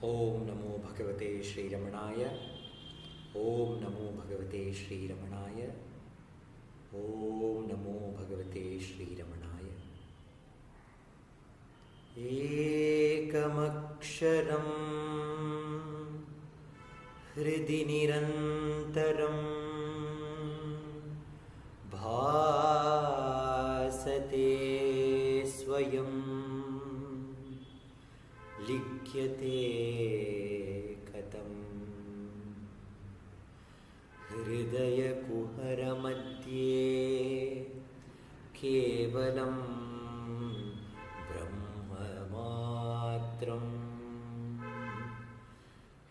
Om Namo Bhagavate Sri Ramanaya. Om Namo Bhagavate Sri Ramanaya. Om Namo Bhagavate Sri Ramanaya. Ekamaksharam Hridi Nirantaram Bhasate Swayam Likhyate Katam Hridaya Kuhara Madhye Kevalam Brahma Matram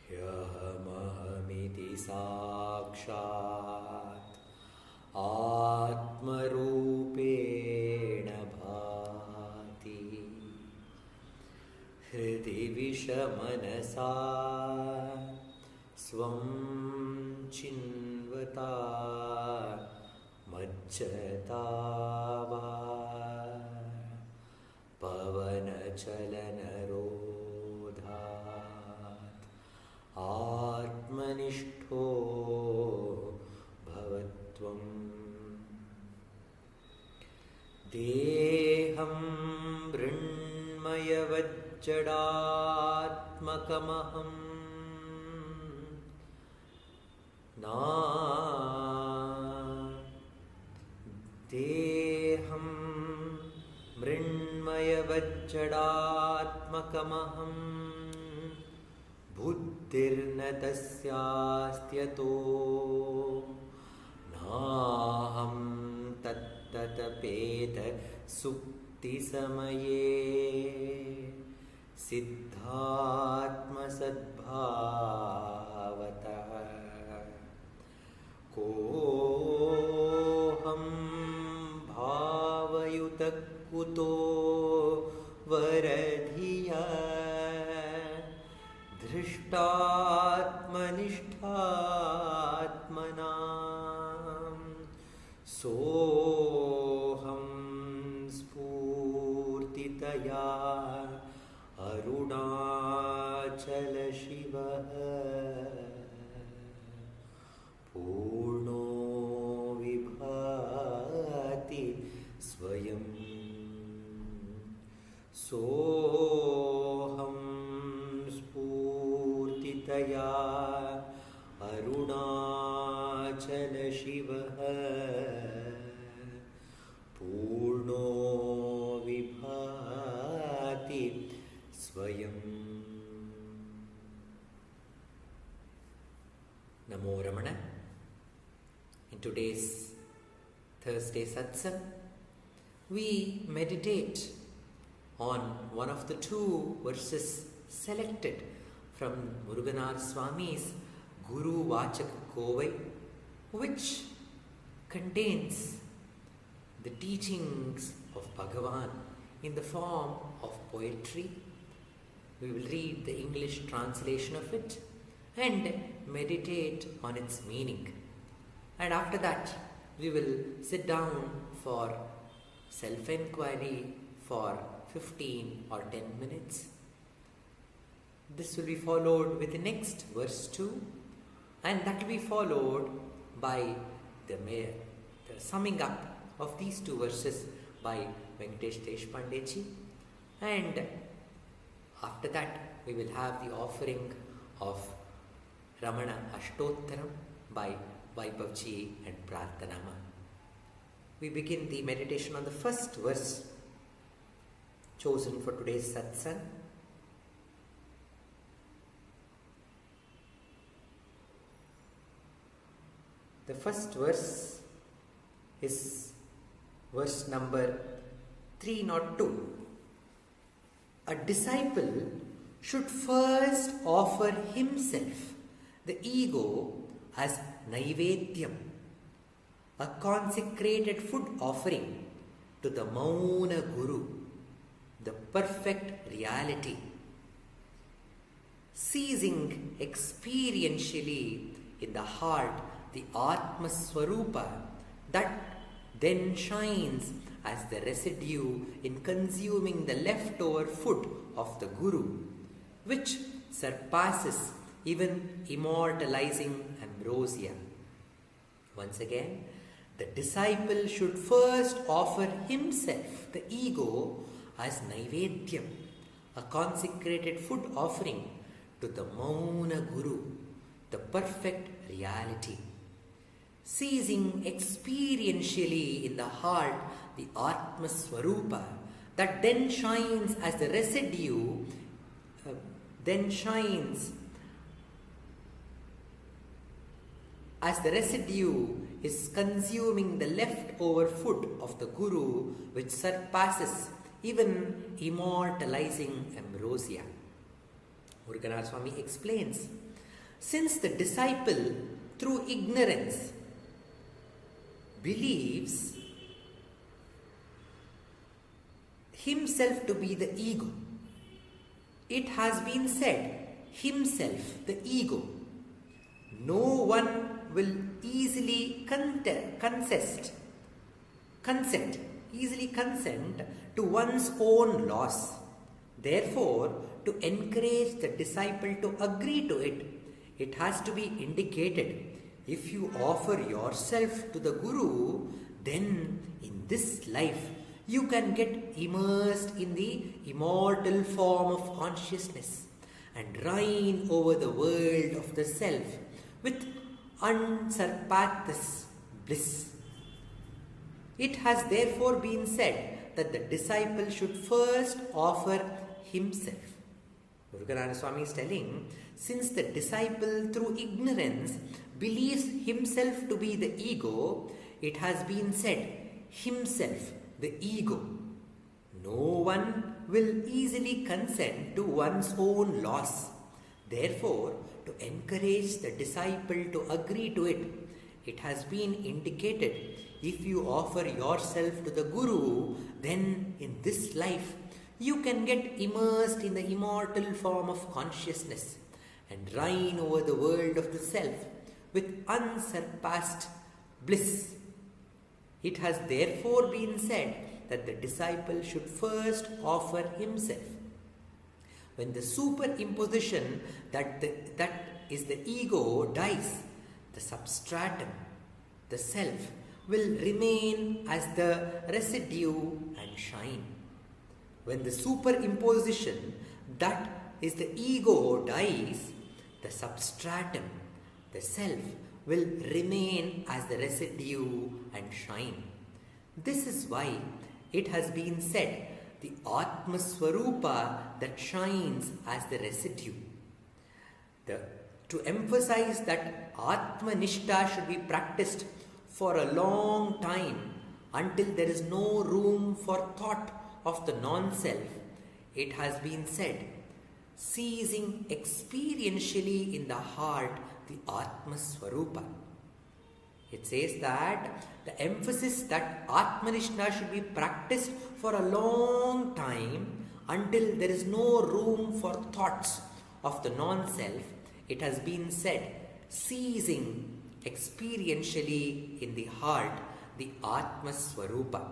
Hyahamahmiti Sakshat Atmarupena Bhati Hridi Vishamanasa Swam Chinvata Majjatava Pavana Chalanarodhat Atmanishto Bhavatvam Deham Brunmaya Vajjadatmakamaham Deham Mrinmaya Vajjadatmakamaham Buddhirna tasyastyato Naham tattatapeta Sukti Samaye Siddhatma Sadbhavata Koham Bhavayutakuto Varadhiya Drishtatmanishtatmanam Soham Spurtitaya Arunachala Shivaha Purno Vibhati Swayam Soham Spurtitaya Arunachala Shivaha Purno Vibhati Swayam. Namo Ramana. In today's Thursday Satsang, we meditate on one of the two verses selected from Muruganar Swami's Guru Vachak Kovai, which contains the teachings of Bhagavan in the form of poetry. We will read the English translation of it and meditate on its meaning. And after that, we will sit down for self-enquiry for 15 or 10 minutes. This will be followed with the next verse 2, and that will be followed by the summing up of these two verses by Venkatesh Deshpandeji. And after that, we will have the offering of Ramana Ashtottaram by Vaibhavji and Prarthanama. We begin the meditation on the first verse chosen for today's satsang. The first verse is verse number 302. A disciple should first offer himself, the ego, as Naivedyam, a consecrated food offering to the Mauna Guru, the perfect reality, seizing experientially in the heart the Atma Swarupa that then shines as the residue in consuming the leftover food of the Guru, which surpasses even immortalizing ambrosia. Once again, the disciple should first offer himself, the ego, as Naivedyam, a consecrated food offering to the Mauna Guru, the perfect reality. Seizing experientially in the heart the Atma Swarupa that then shines as the residue, is consuming the leftover food of the Guru, which surpasses even immortalizing ambrosia. Muruganatha Swami explains, since the disciple through ignorance believes himself to be the ego, it has been said, himself, the ego. No one will easily consent to one's own loss. Therefore, to encourage the disciple to agree to it, it has to be indicated. If you offer yourself to the Guru, then in this life you can get immersed in the immortal form of consciousness and reign over the world of the self with unsurpassed bliss. It has therefore been said that the disciple should first offer himself. Muruganatha Swami is telling, since the disciple through ignorance believes himself to be the ego, it has been said, himself, the ego. No one will easily consent to one's own loss. Therefore, to encourage the disciple to agree to it, it has been indicated, if you offer yourself to the Guru, then in this life you can get immersed in the immortal form of consciousness and reign over the world of the self with unsurpassed bliss. It has therefore been said that the disciple should first offer himself. When the superimposition that is the ego dies, the substratum, the self, will remain as the residue and shine. When the superimposition that is the ego dies, the substratum, the self, will remain as the residue and shine. This is why it has been said, the Atma Swarupa that shines as the residue. To emphasize that Atma Nishta should be practiced for a long time until there is no room for thought of the non-self, it has been said, seizing experientially in the heart the Atma Swarupa. It says that the emphasis that Atmanishna should be practiced for a long time until there is no room for thoughts of the non-self, it has been said, seizing experientially in the heart the Atma Swarupa.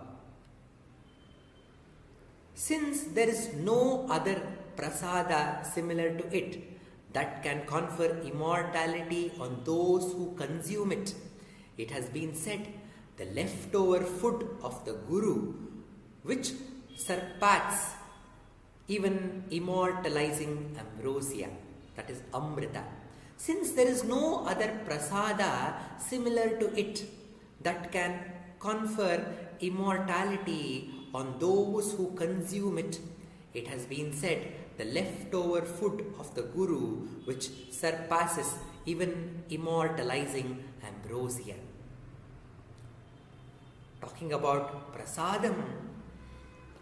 Since there is no other prasada similar to it that can confer immortality on those who consume it, it has been said, the leftover food of the Guru, which surpasses even immortalizing ambrosia, that is Amrita. Since there is no other prasada similar to it that can confer immortality on those who consume it, it has been said, the leftover food of the Guru, which surpasses even immortalizing ambrosia. Talking about prasadam,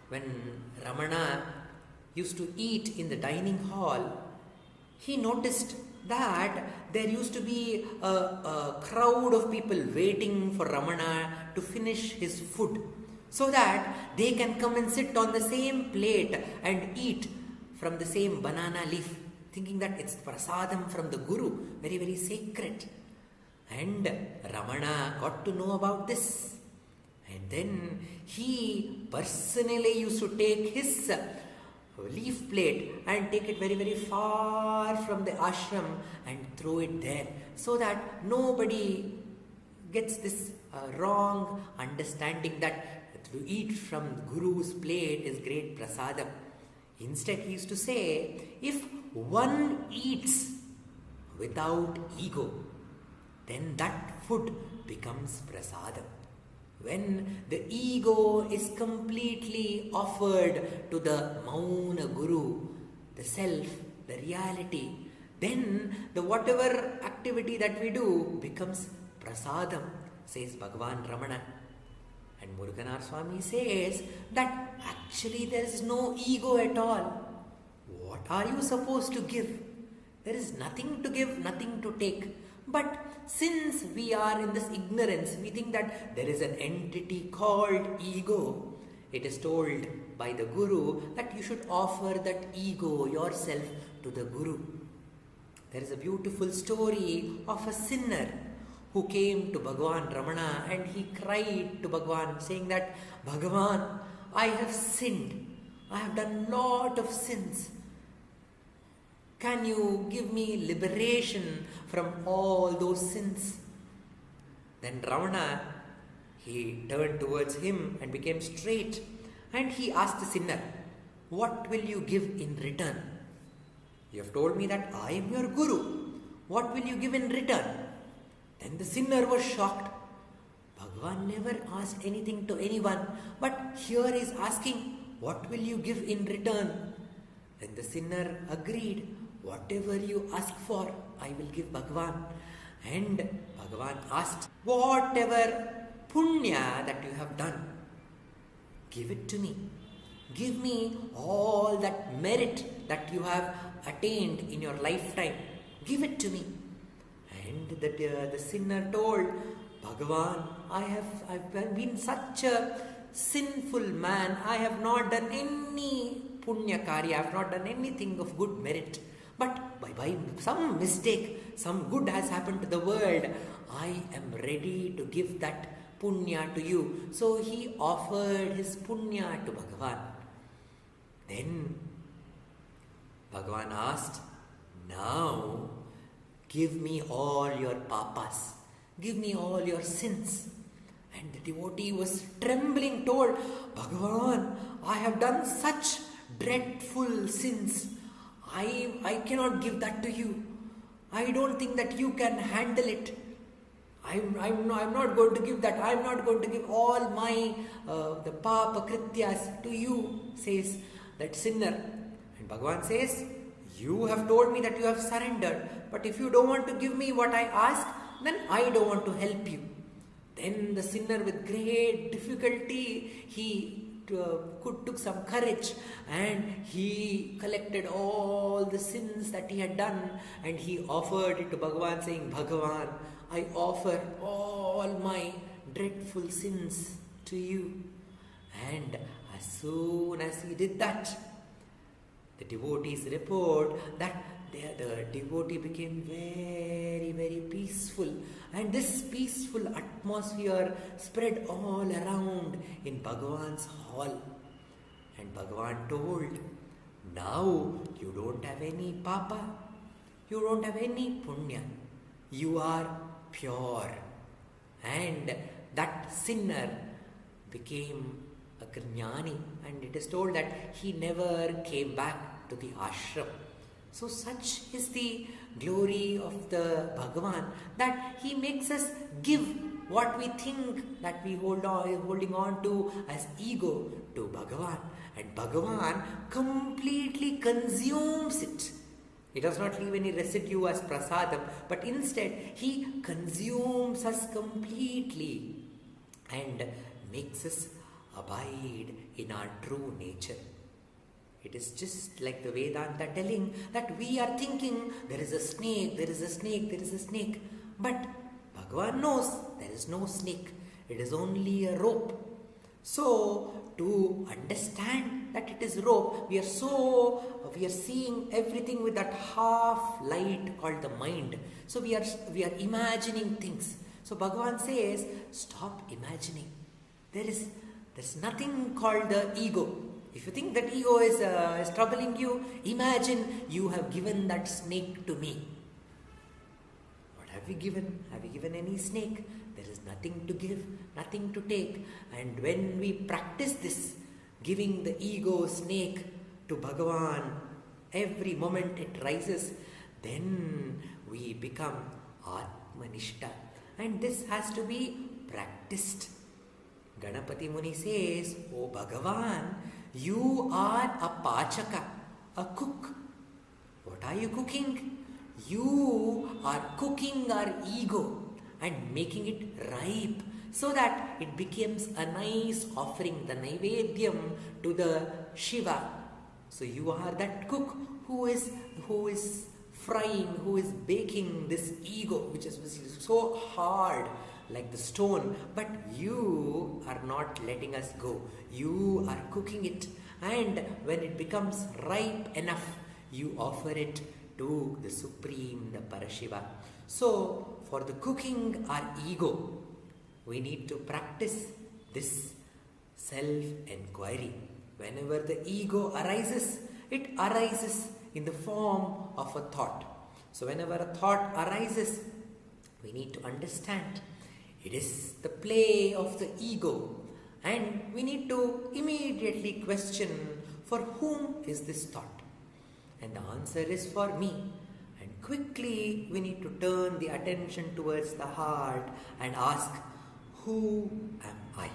when Ramana used to eat in the dining hall, he noticed that there used to be a crowd of people waiting for Ramana to finish his food so that they can come and sit on the same plate and eat from the same banana leaf, thinking that it's prasadam from the Guru, very, very sacred. And Ramana got to know about this. And then he personally used to take his leaf plate and take it very, very far from the ashram and throw it there, so that nobody gets this wrong understanding that to eat from Guru's plate is great prasadam. Instead, he used to say, if one eats without ego, then that food becomes prasadam. When the ego is completely offered to the Mauna Guru, the self, the reality, then the whatever activity that we do becomes prasadam, says Bhagavan Ramana. And Muruganar Swami says that actually there is no ego at all. What are you supposed to give? There is nothing to give, nothing to take. But since we are in this ignorance, we think that there is an entity called ego. It is told by the Guru that you should offer that ego, yourself, to the Guru. There is a beautiful story of a sinner who came to Bhagavan Ramana and he cried to Bhagavan saying that, Bhagavan, I have sinned. I have done lot of sins. Can you give me liberation from all those sins? Then Ramana, he turned towards him and became straight, and he asked the sinner, what will you give in return? You have told me that I am your Guru. What will you give in return? Then the sinner was shocked. Bhagavan never asked anything to anyone, but here he is asking, what will you give in return? Then the sinner agreed, whatever you ask for, I will give Bhagavan. And Bhagavan asked, whatever punya that you have done, give it to me. Give me all that merit that you have attained in your lifetime. Give it to me. And the sinner told, Bhagavan, I've been such a sinful man. I have not done any punya karya. I have not done anything of good merit. But by some mistake, some good has happened to the world. I am ready to give that punya to you. So he offered his punya to Bhagavan. Then Bhagavan asked, now give me all your papas. Give me all your sins. And the devotee was trembling, told, Bhagavan, I have done such dreadful sins. I cannot give that to you. I don't think that you can handle it. I'm not going to give that. I'm not going to give all my the papa krityas to you, says that sinner. And Bhagavan says, you have told me that you have surrendered, but if you don't want to give me what I ask, then I don't want to help you. Then the sinner, with great difficulty, he took some courage and he collected all the sins that he had done and he offered it to Bhagavan, saying, Bhagavan, I offer all my dreadful sins to you. And as soon as he did that, the devotees report that the devotee became very, very peaceful, and this peaceful atmosphere spread all around in Bhagavan's hall. And Bhagavan told, now you don't have any papa, you don't have any punya, you are pure. And that sinner became a jnani, and it is told that he never came back to the ashram. So such is the glory of the Bhagavan, that he makes us give what we think that we holding on to as ego to Bhagavan. And Bhagavan completely consumes it. He does not leave any residue as prasadam, but instead he consumes us completely and makes us abide in our true nature. It is just like the Vedanta telling that we are thinking there is a snake, there is a snake, there is a snake. But Bhagavan knows there is no snake. It is only a rope. So, to understand that it is rope, we are seeing everything with that half light called the mind. So we are imagining things. So Bhagavan says, stop imagining. There's nothing called the ego. If you think that ego is troubling you, imagine you have given that snake to me. What have you given? Have you given any snake? There is nothing to give, nothing to take. And when we practice this, giving the ego snake to Bhagavan, every moment it rises, then we become Atmanishta. And this has to be practiced. Ganapati Muni says, "O Bhagavan, you are a pachaka, a cook. What are you cooking? You are cooking our ego and making it ripe so that it becomes a nice offering, the Naivedyam to the Shiva. So you are that cook who is frying, who is baking this ego, which is so hard like the stone, but you are not letting us go. You are cooking it, and when it becomes ripe enough, you offer it to the Supreme, the Parashiva. So, for the cooking our ego, we need to practice this self-enquiry. Whenever the ego arises, it arises in the form of a thought. So, whenever a thought arises, we need to understand it is the play of the ego, and we need to immediately question, for whom is this thought? And the answer is for me. And quickly we need to turn the attention towards the heart and ask, who am I?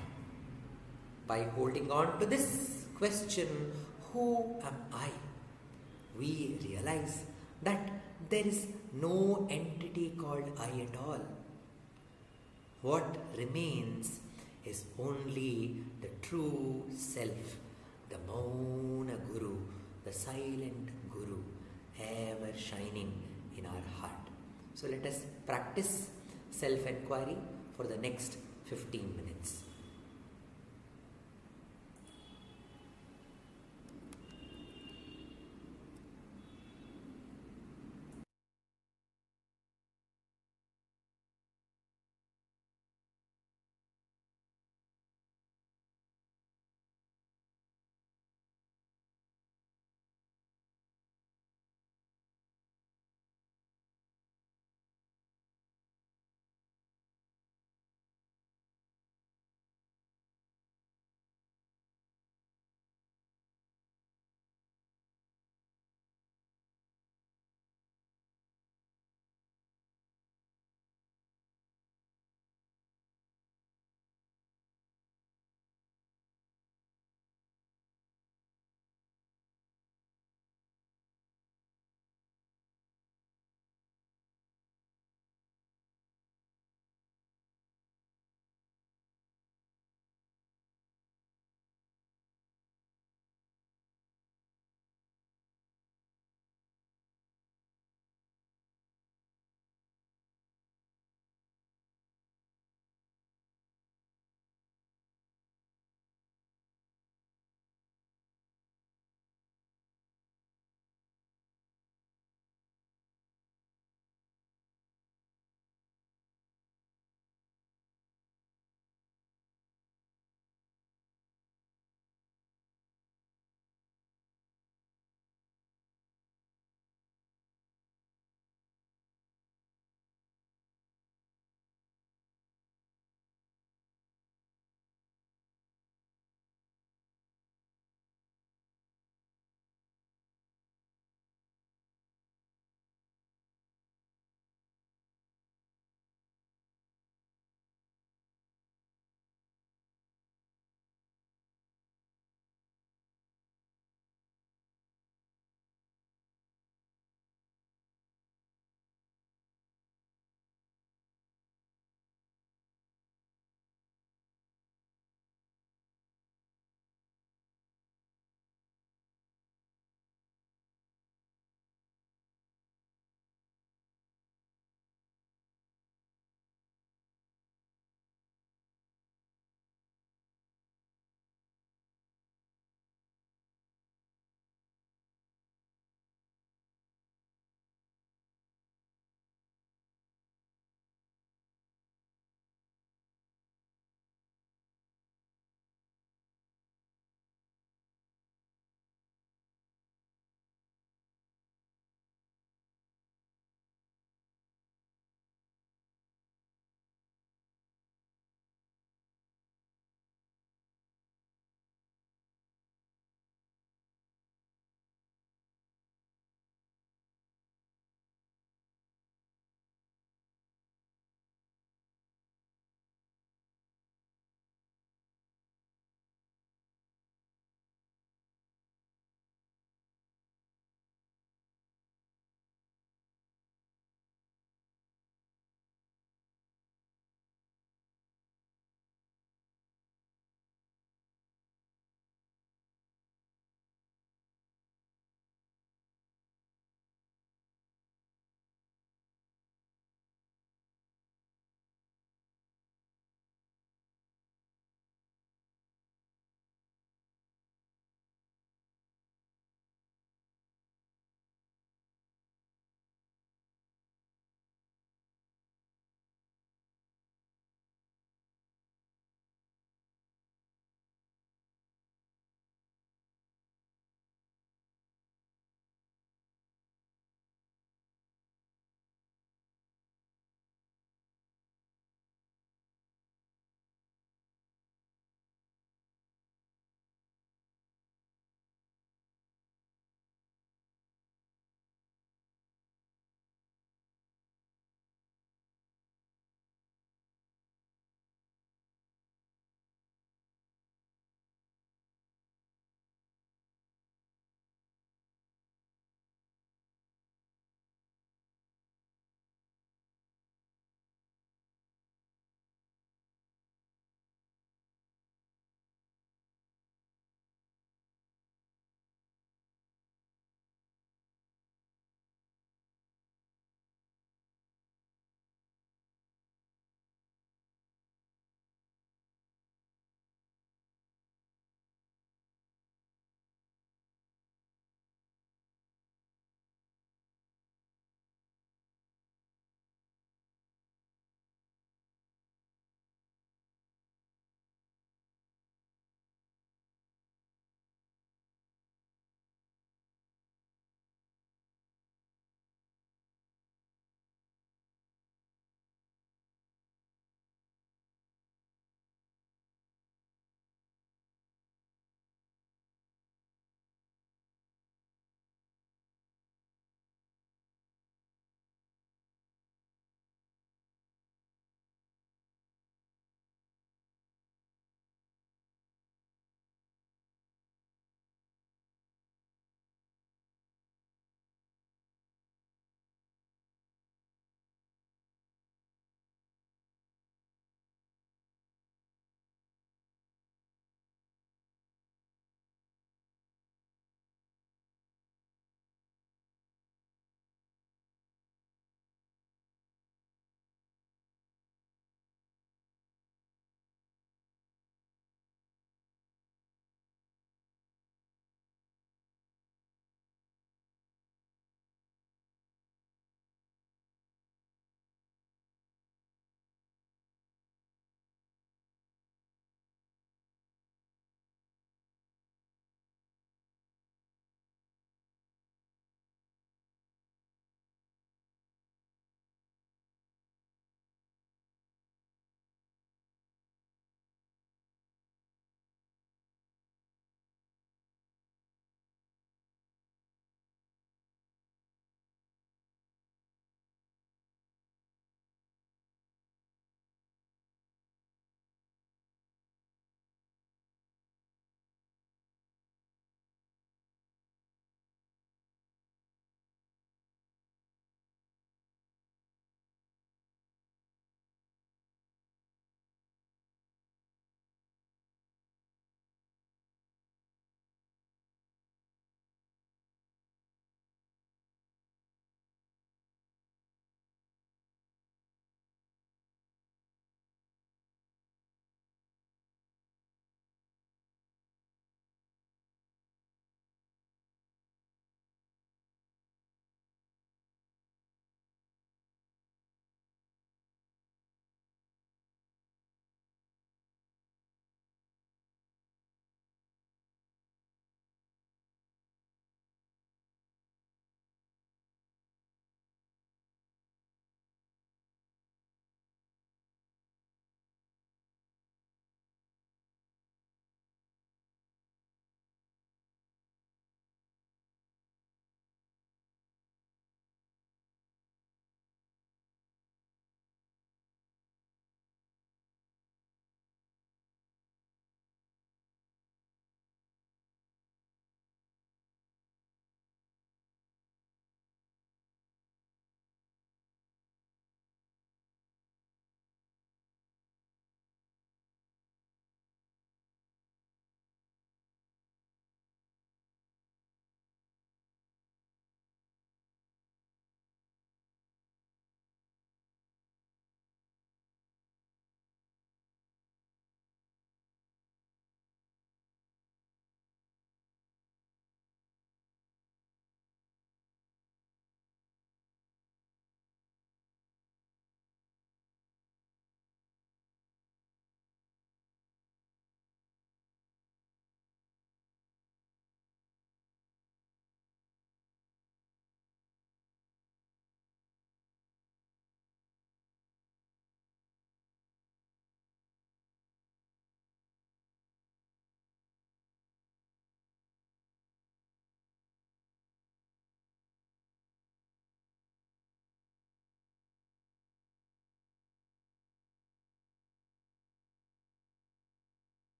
By holding on to this question, who am I? We realize that there is no entity called I at all. What remains is only the true self, the Mauna Guru, the silent Guru, ever shining in our heart. So let us practice self-enquiry for the next 15 minutes.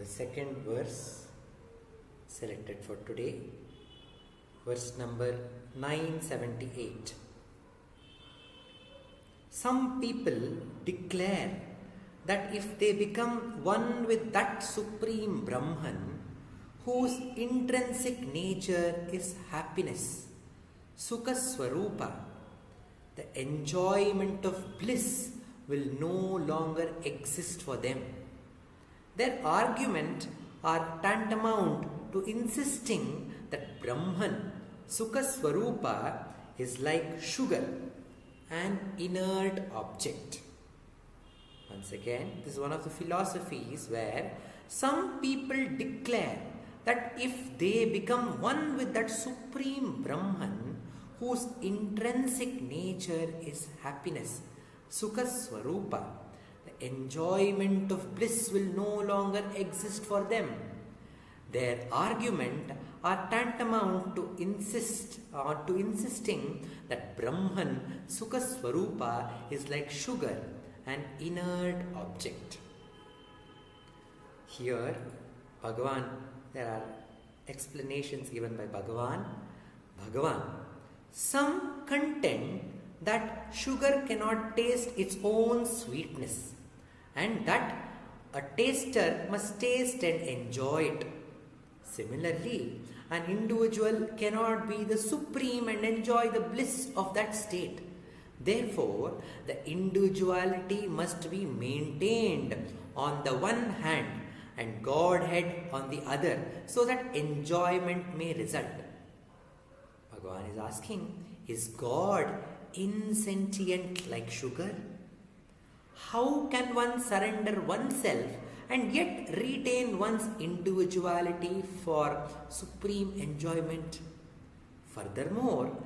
the second verse selected for today, verse number 978. Some people declare that if they become one with that Supreme Brahman, whose intrinsic nature is happiness, Sukha Swarupa, the enjoyment of bliss will no longer exist for them. Their argument are tantamount to insisting that Brahman, Sukha Swarupa, is like sugar, an inert object. Once again, this is one of the philosophies where some people declare that if they become one with that Supreme Brahman, whose intrinsic nature is happiness, Sukha Swarupa, the enjoyment of bliss will no longer exist for them. Their argument are tantamount to insisting that Brahman, Sukha Swarupa, is like sugar, an inert object. Here, Bhagavan, there are explanations given by Bhagavan. Some contend that sugar cannot taste its own sweetness and that a taster must taste and enjoy it. Similarly, an individual cannot be the supreme and enjoy the bliss of that state. Therefore, the individuality must be maintained on the one hand and Godhead on the other, so that enjoyment may result. Bhagavan is asking, is God insentient like sugar? How can one surrender oneself and yet retain one's individuality for supreme enjoyment? Furthermore,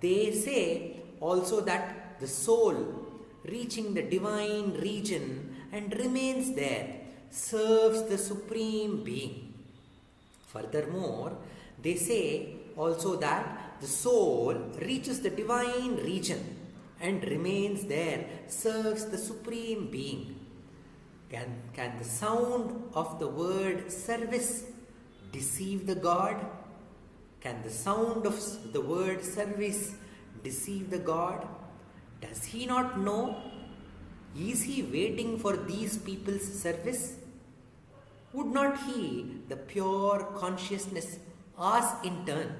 they say also that the soul, reaching the divine region and remains there, serves the Supreme Being. Furthermore, they say also that the soul reaches the divine region and remains there, serves the Supreme Being. Can the sound of the word service deceive the God? Can the sound of the word service deceive the God? Does he not know? Is he waiting for these people's service? Would not he, the pure consciousness, ask in turn,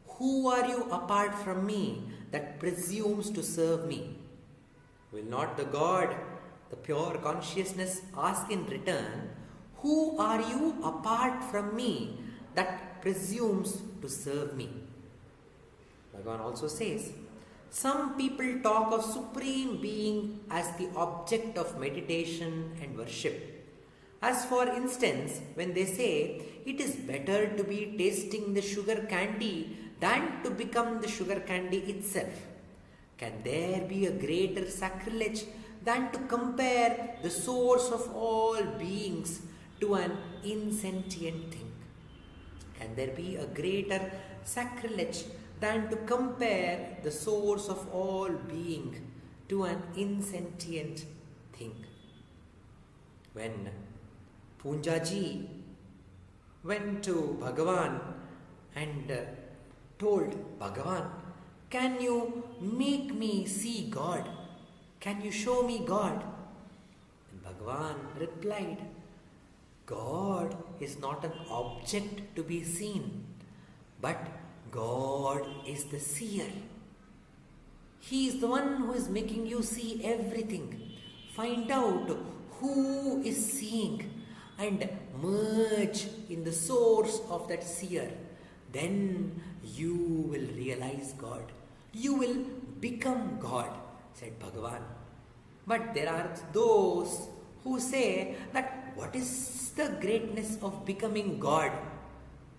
who are you apart from me that presumes to serve me? Will not the God, the pure consciousness, ask in return, who are you apart from me that presumes to serve me? Bhagavan also says, some people talk of Supreme Being as the object of meditation and worship. As for instance, when they say, it is better to be tasting the sugar candy than to become the sugar candy itself. Can there be a greater sacrilege than to compare the source of all beings to an insentient thing? Can there be a greater sacrilege than to compare the source of all being to an insentient thing? When Punjaji went to Bhagavan and told Bhagavan, can you make me see God? Can you show me God? And Bhagavan replied, God is not an object to be seen, but God is the seer. He is the one who is making you see everything. Find out who is seeing and merge in the source of that seer. Then you will realize God. You will become God, said Bhagavan. But there are those who say that what is the greatness of becoming God?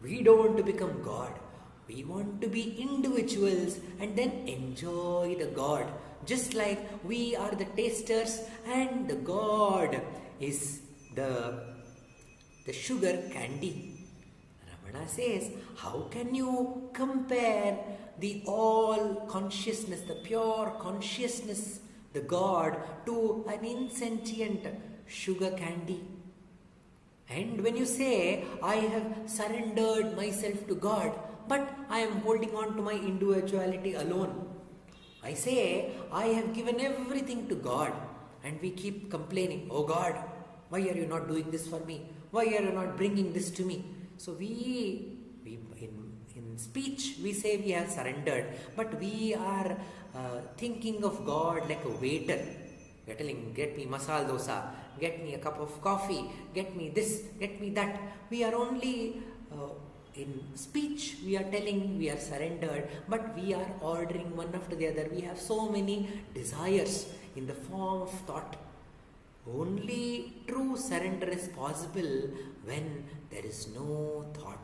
We don't want to become God. We want to be individuals and then enjoy the God. Just like we are the tasters and the God is the sugar candy. Ramana says, how can you compare the all consciousness, the pure consciousness, the God, to an insentient sugar candy? And when you say, I have surrendered myself to God, but I am holding on to my individuality alone. I say, I have given everything to God, and we keep complaining, oh God, why are you not doing this for me? Why are you not bringing this to me? So we in speech, we say we have surrendered, but we are thinking of God like a waiter. We are telling, get me masala dosa, get me a cup of coffee, get me this, get me that. We are only in speech, we are telling we are surrendered, but we are ordering one after the other. We have so many desires in the form of thought. Only true surrender is possible when there is no thought.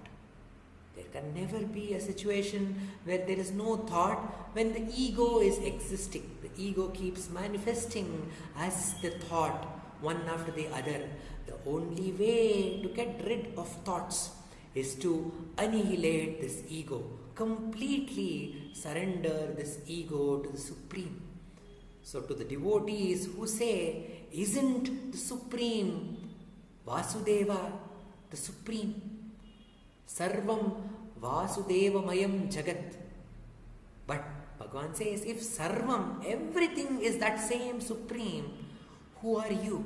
There can never be a situation where there is no thought when the ego is existing. The ego keeps manifesting as the thought, one after the other. The only way to get rid of thoughts is to annihilate this ego, completely surrender this ego to the Supreme. So to the devotees who say, isn't the Supreme Vasudeva the Supreme? Sarvam Vasudevamayam Jagat. But Bhagavan says, if Sarvam, everything is that same Supreme, who are you?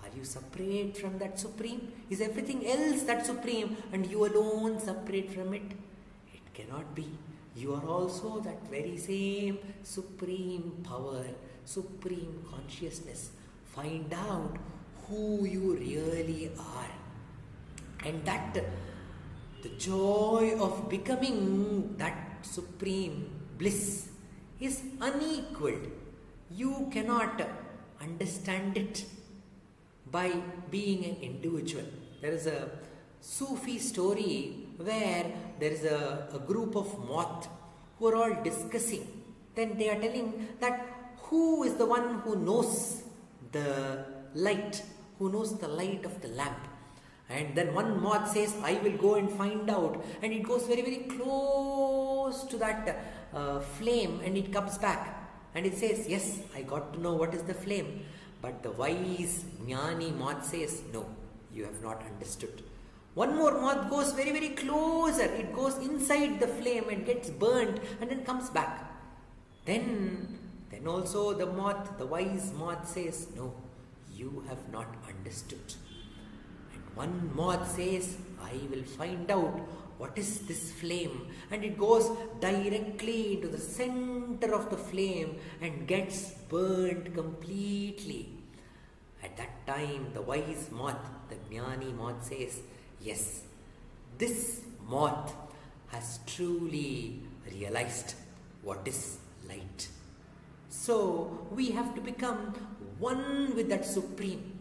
Are you separate from that Supreme? Is everything else that Supreme and you alone separate from it? It cannot be. You are also that very same Supreme power, Supreme consciousness. Find out who you really are. And that the joy of becoming that supreme bliss is unequaled. You cannot understand it by being an individual. There is a Sufi story where there is a group of moth who are all discussing. Then they are telling that who is the one who knows the light, who knows the light of the lamp. And then one moth says, I will go and find out. And it goes very, very close to that flame and it comes back. And it says, yes, I got to know what is the flame. But the wise Jnani moth says, no, you have not understood. One more moth goes very, very closer. It goes inside the flame and gets burnt and then comes back. Then also the moth, the wise moth says, no, you have not understood. One moth says, I will find out what is this flame. And it goes directly into the center of the flame and gets burnt completely. At that time, the wise moth, the Jnani moth says, yes, this moth has truly realized what is light. So, we have to become one with that Supreme.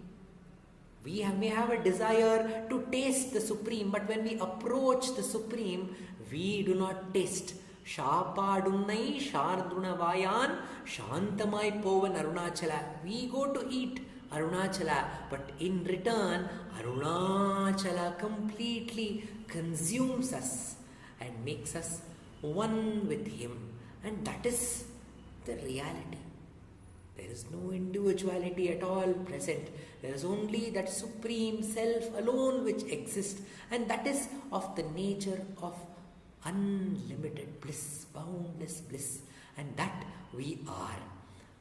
We may have a desire to taste the Supreme, but when we approach the Supreme, we do not taste. Shapadunnai Shardunavayan Shantamai Povan Arunachala. We go to eat Arunachala, but in return, Arunachala completely consumes us and makes us one with Him. And that is the reality. There is no individuality at all present. There is only that Supreme Self alone which exists, and that is of the nature of unlimited bliss, boundless bliss, and that we are.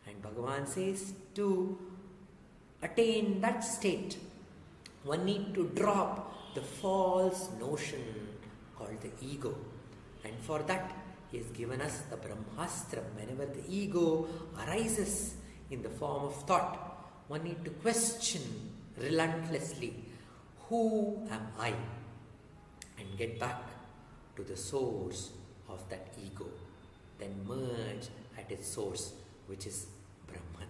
And Bhagavan says, to attain that state, one need to drop the false notion called the ego. And for that, He has given us the Brahmastra. Whenever the ego arises in the form of thought, one need to question relentlessly, who am I? And get back to the source of that ego. Then merge at its source, which is Brahman.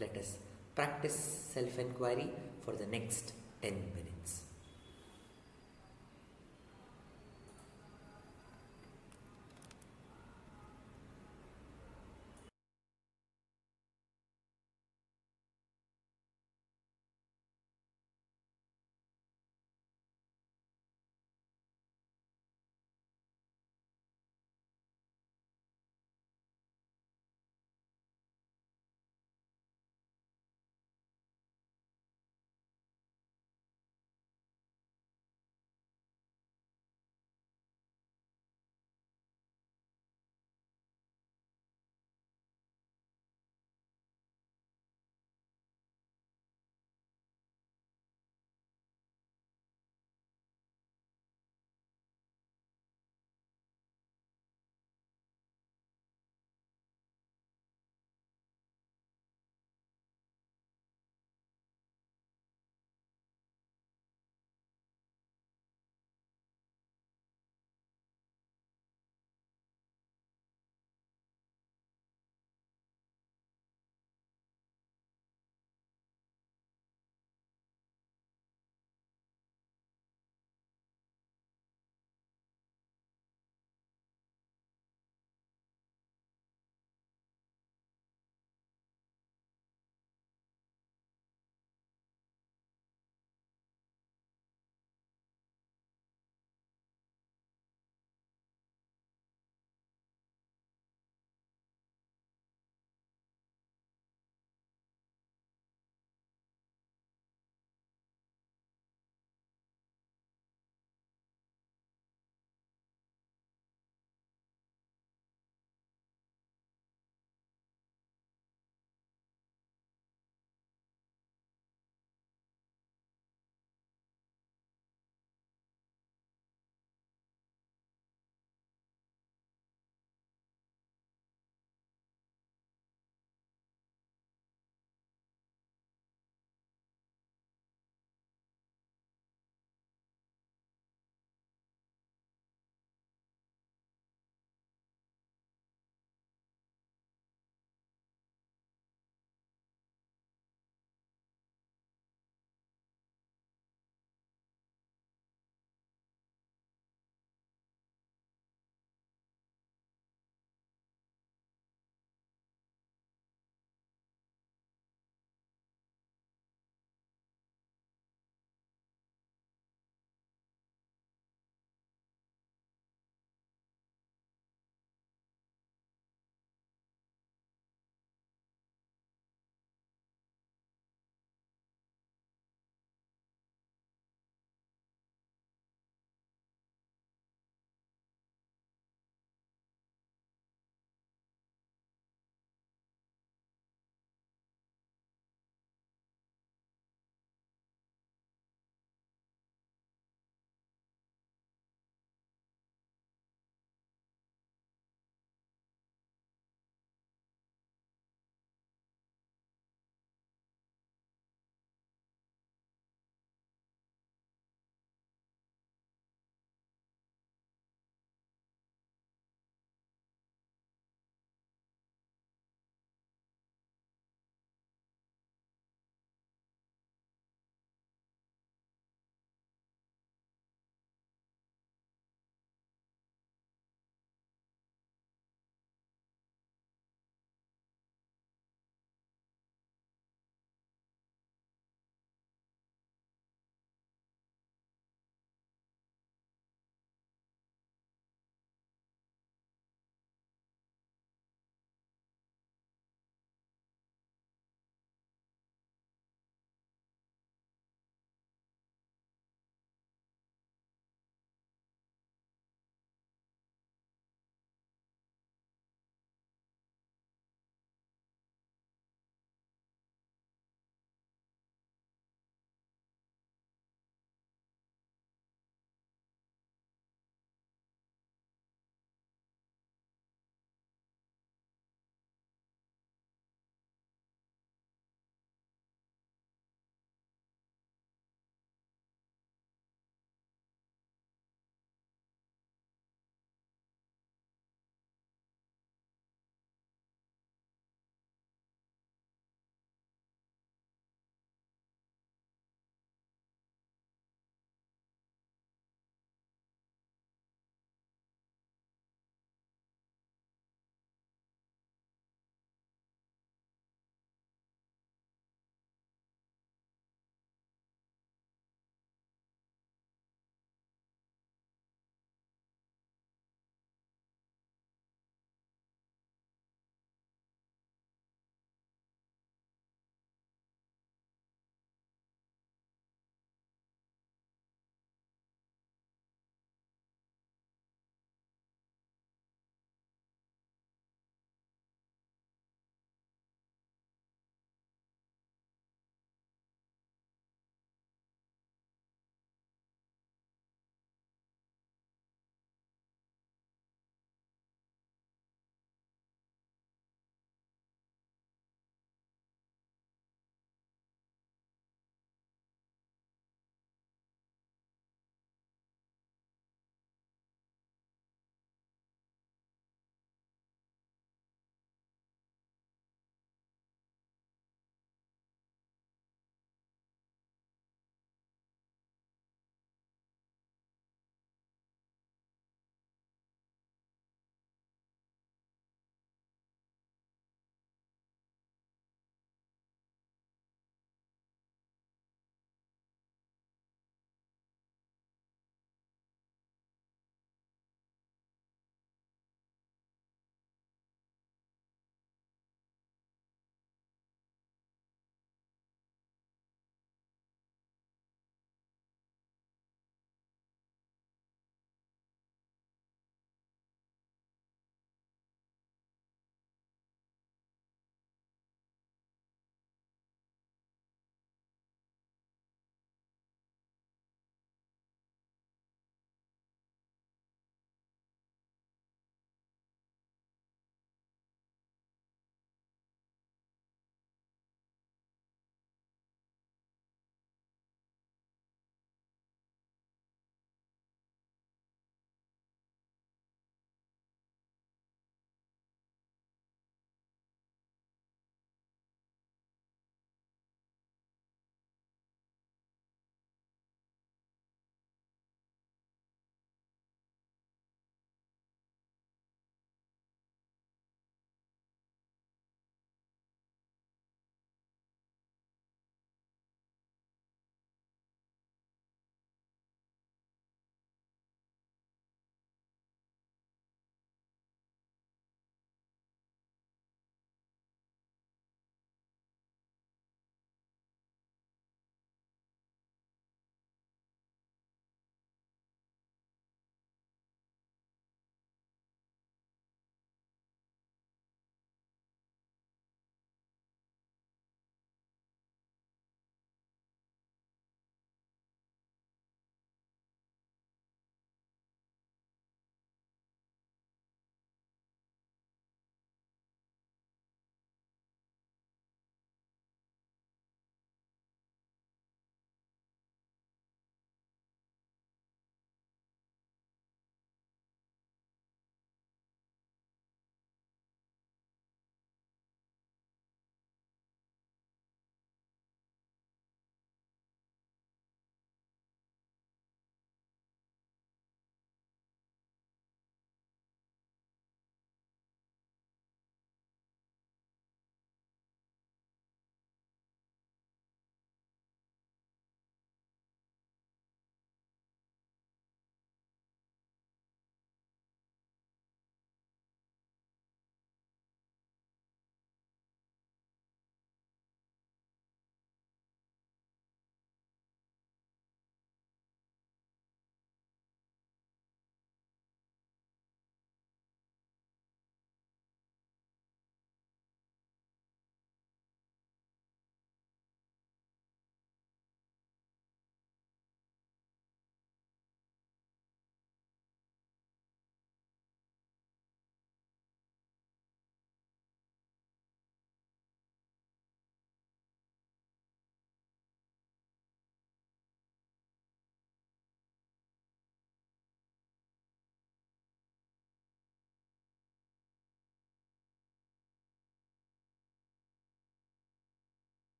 Let us practice self-enquiry for the next 10 minutes.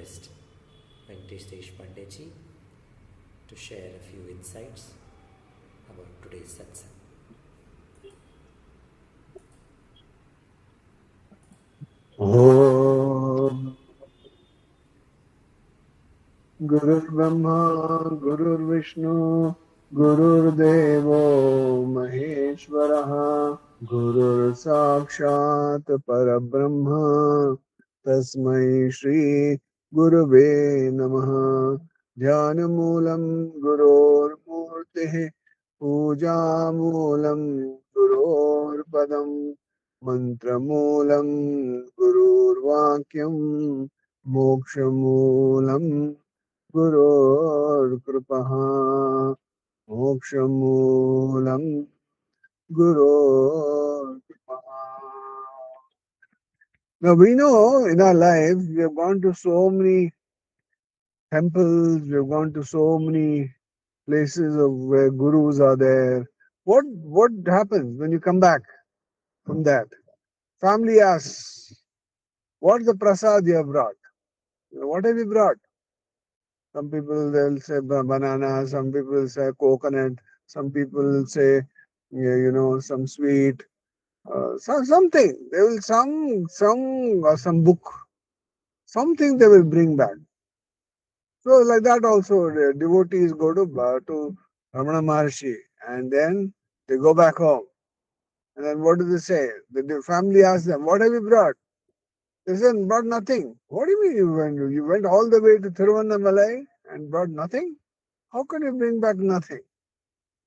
request Venkatesh Deshpandeji to share a few insights about today's satsang. Gurur Brahma, Gurur Vishnu, Gurur Devo Maheshwaraha, Gurur Sakshat Parabrahma, Tasmai Shri Gurave Namaha. Dhyanamulam Gurur Murtihi, Puja Mulam Gurur Padam, Mantramulam Gurur Vakyam, Mokshamulam गुरोर्कृपः मोक्षमूलं गुरोर्कृपः. Now we know in our life we have gone to so many temples, we have gone to so many places of where gurus are there. What happens when you come back from that? Family asks, what's the prasad you have brought? What have you brought? Some people they'll say banana, some people say coconut, some people say some sweet, something. They will some book, something they will bring back. So like that also the devotees go to Ramana Maharshi and then they go back home. And then what do they say? The family asks them, "What have you brought?" They said, "Brought nothing." What do you mean you went all the way to Thiruvannamalai and brought nothing? How can you bring back nothing?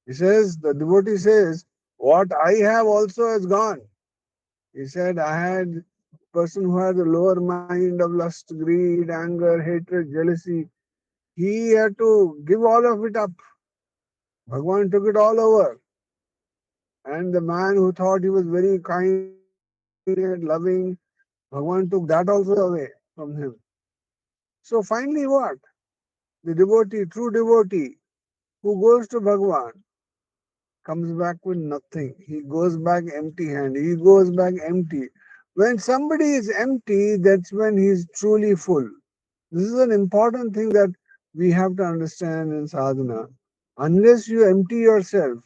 He says, the devotee says, what I have also has gone. He said, I had a person who had a lower mind of lust, greed, anger, hatred, jealousy. He had to give all of it up. Bhagavan took it all over. And the man who thought he was very kind and loving, Bhagavan took that also away from him. So finally what? The devotee, true devotee, who goes to Bhagavan, comes back with nothing. He goes back empty handed. He goes back empty. When somebody is empty, that's when he is truly full. This is an important thing that we have to understand in sadhana. Unless you empty yourself,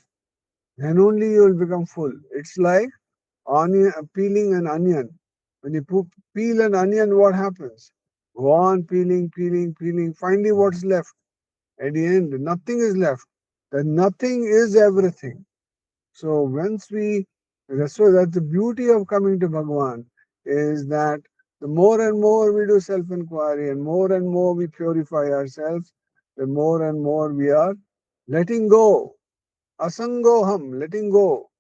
then only you will become full. It's like onion, peeling an onion. When you peel an onion, what happens? Go on peeling, peeling, peeling. Finally, what's left? At the end, nothing is left. The nothing is everything. So that's the beauty of coming to Bhagavan, is that the more and more we do self-inquiry and more we purify ourselves, the more and more we are letting go. Asangoham, letting go.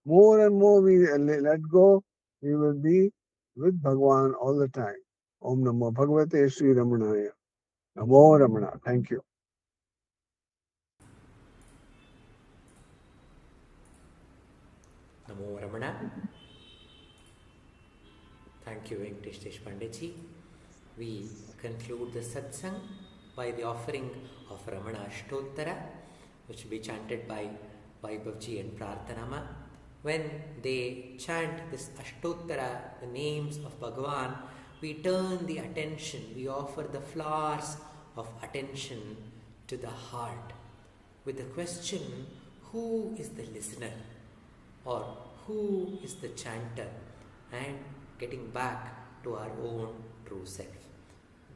More and more we let go, we will be with Bhagavan all the time. Om Namo Bhagavate Sri Ramanaya. Namo Ramana. Thank you. Namo Ramana. Thank you, Venkatesh Deshpandeji. We conclude the satsang by the offering of Ramana Ashtottara, which will be chanted by Vaibhavji and Prarthanama. When they chant this Ashtottara, the names of Bhagavan, we turn the attention, we offer the flowers of attention to the heart with the question, who is the listener or who is the chanter, and getting back to our own true self.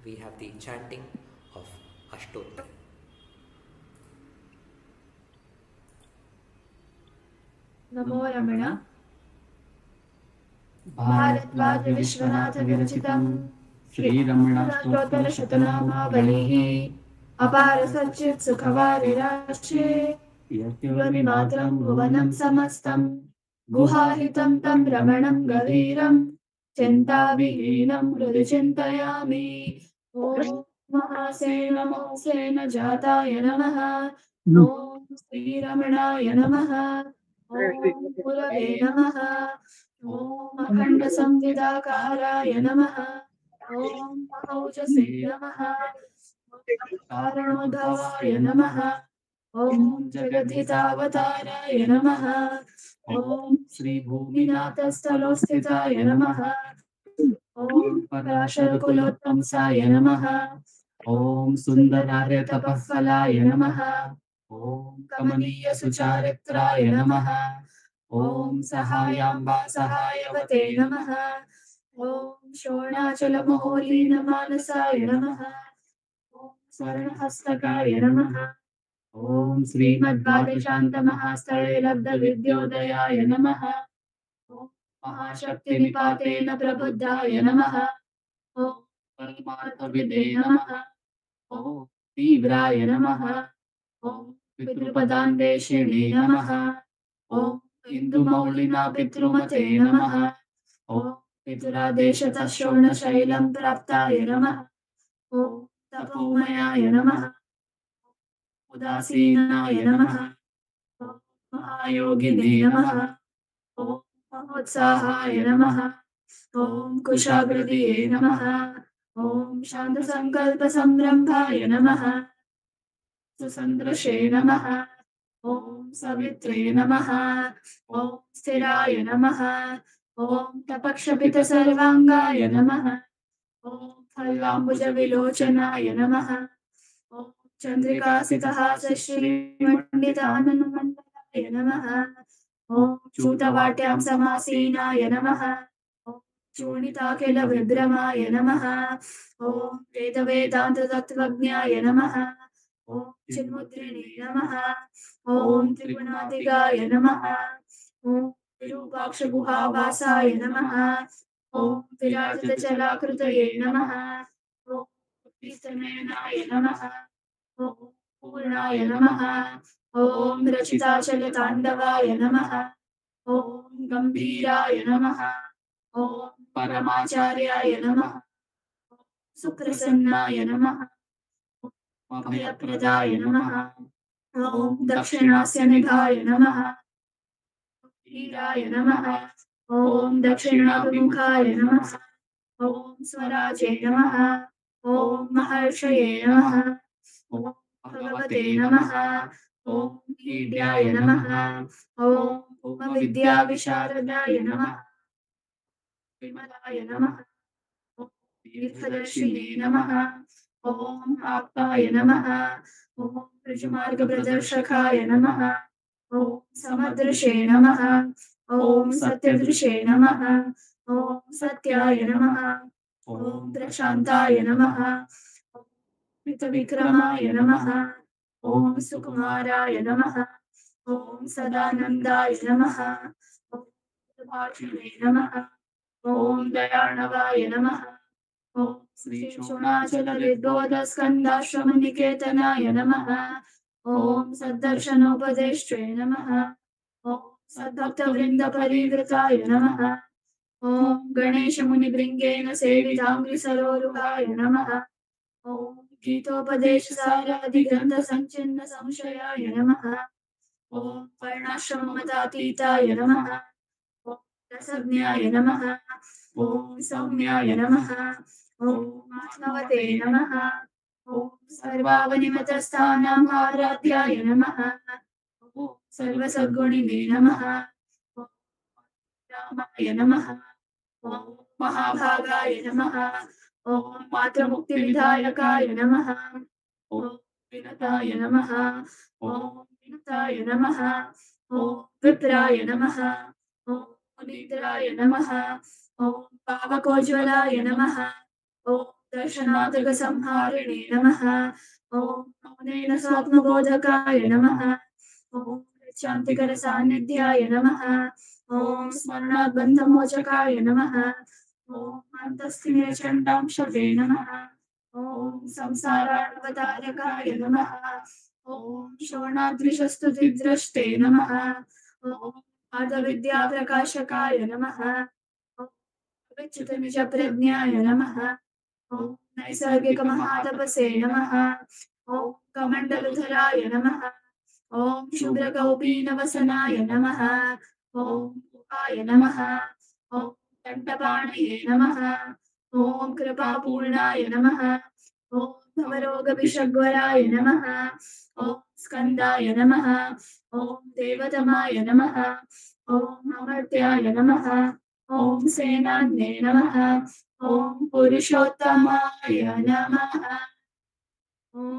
We have the chanting of Ashtottara. नमो रमण भारद्वाज विश्वनाथ विरचितं श्रीरमणाष्टोत्तरशतनामावलिः अपार सच्चित् सुखवारिराश्रे यत्युर्विमात्रं भुवनं समस्तं गुहाहितं तं रमणं गभीरं चिन्ताविहीनं हृदि चिन्तयामि ॐ महासेन मोसेन जाताय नमः ॐ श्रीरमणाय नमः ॐ गुरवे नमः ॐ अखण्डसंविदाकाराय नमः ॐ महौजसे नमः कारणोद्भवाय नमः ॐ जगद्धितावताराय नमः ॐ श्रीभूमिनाथस्थलोस्थिताय नमः ॐ पराशरकुलोत्तंसाय नमः। ॐ सुन्दरार्यतपःफलाय नमः। ॐ कमनीयसुचारित्राय नमः। ॐ सहायाम्बा सहायवते नमः। ॐ शोणाचलमहोलीनमानसाय नमः। ॐ स्वर्णहस्तकाय नमः। ॐ श्रीमद्बालशान्तमहास्थले लब्धविद्योदयाय नमः। ॐ महाशक्तिनिपातेन प्रबुद्धाय नमः। ॐ परमार्थविदे नमः। ॐ तीव्राय नमः। ॐ पितृपदान्वेषिणे नमः। ॐ इन्दुमौलिना पितृमते नमः। ॐ पितुरादेशतः शोणशैलं प्राप्ताय नमः। ॐ तपोमयाय नमः। उदासीनाय नमः। ॐ महायोगिने नमः। ॐ महोत्साहाय नमः। ॐ कुशाग्रदिये नमः। ॐ शान्तसङ्कल्पसंरम्भाय नमः। सुसन्दृशे नमः। ॐ सवित्रे नमः। ॐ स्थिराय नमः। ॐ तपक्षपितसर्वाङ्गाय नमः। ॐ फल्लाम्बुजविलोचनाय नमः। ॐ चन्द्रिकासितहासश्रीमण्डिताननमण्डलाय नमः। ॐ चूतवाट्यां समासीनाय नमः। ॐ चूर्णिताखिलविभ्रमाय नमः। ॐ वेदवेदान्ततत्त्वज्ञाय नमः। ॐ चिन्मुद्रिणे नमः। ॐ त्रिगुणातिगाय नमः। ॐ विरूपाक्षगुहावासाय नमः। ॐ विराजितचलाकृतये नमः। ॐ विस्तमेनाय नमः। ॐ पूर्णाय नमः। ॐ रचिताचलताण्डवाय नमः। ॐ गम्भीराय नमः। ॐ परमाचार्याय नमः। ॐ सुप्रसन्नाय नमः। ॐ अभयप्रदाय नमः। ॐ दक्षिणास्य निधाय नमः। वीराय नमः। ॐ दक्षिणाभिमुखाय नमः। ॐ स्वराजे नमः। ॐ महर्षये नमः। ॐ भगवते नमः। ॐ ईड्याय नमः। ॐ भूमविद्याविशारदाय नमः। विमलाय नमः। ॐ दीर्घदर्शिने नमः। ॐ आप्ताय नमः। ॐ ऋजुमार्गप्रदर्शकाय नमः। ॐ समदृशे नमः। ॐ सत्यदृशे नमः। ॐ सत्याय नमः। ॐ प्रशान्ताय नमः। ॐ कृतविक्रमाय नमः। ॐ सुकुमाराय नमः। ॐ सदानन्दाय नमः। ॐ सुभाषिणे नमः। ॐ दयार्णवाय नमः। ॐ श्रीशोणाचलविद्बोधस्कन्दाश्रमनिकेतनाय नमः। ॐ सद्दर्शनोपदेष्ट्रे नमः। ॐ सद्भक्तवृन्दपरिवृताय नमः। ॐ गणेशमुनिभृङ्गेन सेविताङ्घ्रिसरोरुहाय नमः। ॐ गीतोपदेशसारादिग्रन्थसञ्चिन्नसंशयाय नमः। ॐ वर्णाश्रममतातीताय नमः। ॐ रसज्ञाय नमः। ॐ सौम्याय नमः। ॐ आत्मवते नमः। ॐ सर्वावनिमतस्थानां आराध्याय नमः। ॐ सर्वसद्गुणिने नमः। ॐ रामाय नमः। ॐ महाभागाय नमः। ॐ मातृमुक्तिविधायकाय नमः। ॐ विनताय नमः। ॐ विनुताय नमः। ॐ विप्राय नमः। ॐ मुनीन्द्राय नमः। ॐ पावकोज्ज्वलाय नमः। ॐ दर्शनातृकसंहारिणे नमः। ॐ मौनेन स्वात्मबोधकाय नमः। ॐ शान्तिकरसान्निध्याय नमः। ॐ स्मरणाद्बन्धमोचकाय नमः। ॐ अन्तस्थिने चण्डांशवे नमः। ॐ संसारावतारकाय नमः। ॐ शोणाद्रिशस्तुतिद्रष्टे नमः। ॐ पादविद्याप्रकाशकाय नमः। ॐ विच्युतनिजप्रज्ञाय नमः। ॐ नैसर्गिकमहातपसे नमः। ॐ कमण्डलुधराय नमः। ॐ शुभ्रकौपीनवसनाय नमः। ॐ उपाय नमः। ॐ दण्डपाणये नमः। ॐ कृपापूर्णाय नमः। ॐ भवरोगविषग्वराय नमः। ॐ स्कन्दाय नमः। ॐ देवतमाय नमः। ॐ अमर्त्याय नमः। ॐ सेनान्ये नमः। ॐ पुरुषोत्तमाय नमः। ॐ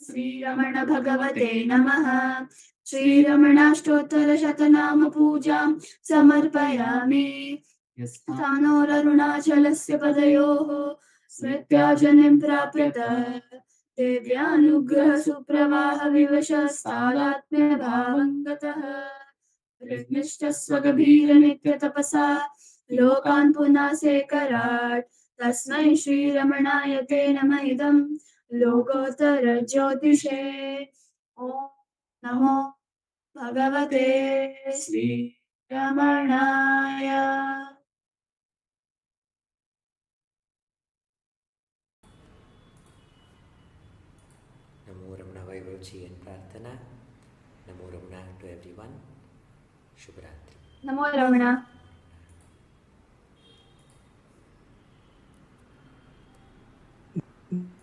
श्रीरमण भगवते नमः। श्रीरमणाष्टोत्तरशतनाम पूजां समर्पयामि। स्थानोररुणाचलस्य पदयोः स्मृत्या जनिं प्राप्यत देव्यानुग्रहसुप्रवाहविवशस्तादात्म्यभावं गतः ऋग्निश्च स्वगभीरनित्यतपसा लोकान् पुनासेकराट् तस्मै श्रीरमणाय ते नम इदं लोकोत्तरज्योतिषे। ॐ नमो भगवते श्रीरमणाय। Namo Ramana Vaibhavji and Prarthana. Namo Ramana to everyone. Shubhratri. NaMo Raman. Mm.